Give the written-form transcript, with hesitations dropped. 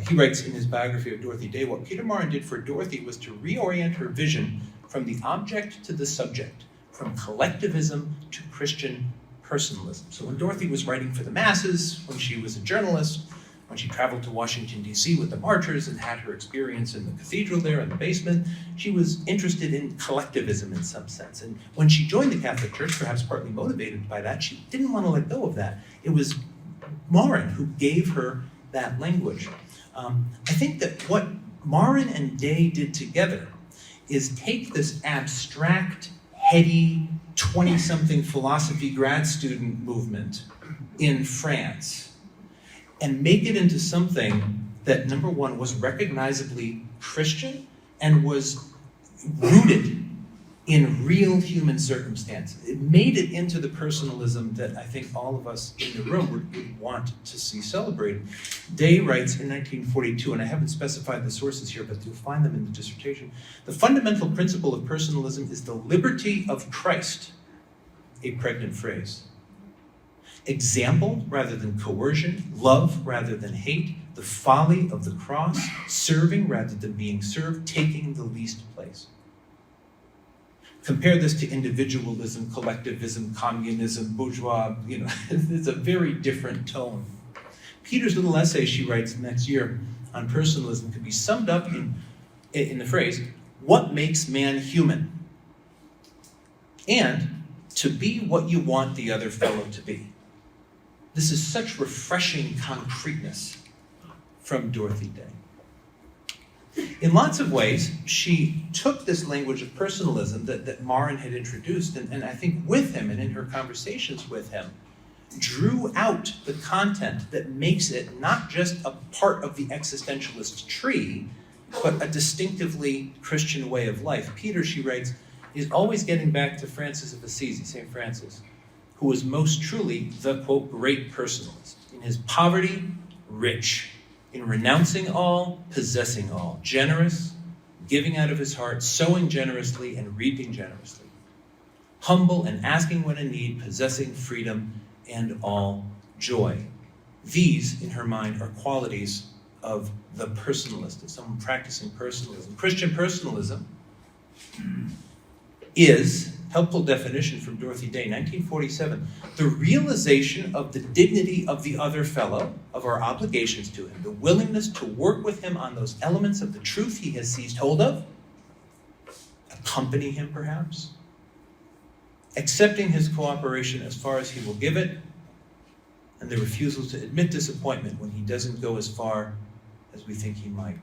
He writes in his biography of Dorothy Day, what Peter Maurin did for Dorothy was to reorient her vision from the object to the subject, from collectivism to Christian personalism. So when Dorothy was writing for the masses, when she was a journalist, when she traveled to Washington, D.C. with the marchers and had her experience in the cathedral there in the basement, she was interested in collectivism in some sense. And when she joined the Catholic Church, perhaps partly motivated by that, she didn't want to let go of that. It was Maurin who gave her that language. I think that what Maurin and Day did together is take this abstract, heady, 20-something philosophy grad student movement in France and make it into something that, number one, was recognizably Christian and was rooted in real human circumstances. It made it into the personalism that I think all of us in the room would want to see celebrated. Day writes in 1942, and I haven't specified the sources here, but you'll find them in the dissertation, the fundamental principle of personalism is the liberty of Christ, a pregnant phrase. Example rather than coercion, love rather than hate, the folly of the cross, serving rather than being served, taking the least place. Compare this to individualism, collectivism, communism, bourgeois, it's a very different tone. Peter's little essay she writes next year on personalism could be summed up in the phrase, what makes man human? And to be what you want the other fellow to be. This is such refreshing concreteness from Dorothy Day. In lots of ways, she took this language of personalism that Maurin had introduced, and I think with him and in her conversations with him, drew out the content that makes it not just a part of the existentialist tree, but a distinctively Christian way of life. Peter, she writes, is always getting back to Francis of Assisi, St. Francis, who was most truly the, quote, great personalist. In his poverty, rich. In renouncing all, possessing all. Generous, giving out of his heart, sowing generously and reaping generously. Humble and asking when in need, possessing freedom and all joy. These, in her mind, are qualities of the personalist, of someone practicing personalism. Christian personalism is, helpful definition from Dorothy Day, 1947, the realization of the dignity of the other fellow, of our obligations to him, the willingness to work with him on those elements of the truth he has seized hold of, accompany him perhaps, accepting his cooperation as far as he will give it, and the refusal to admit disappointment when he doesn't go as far as we think he might.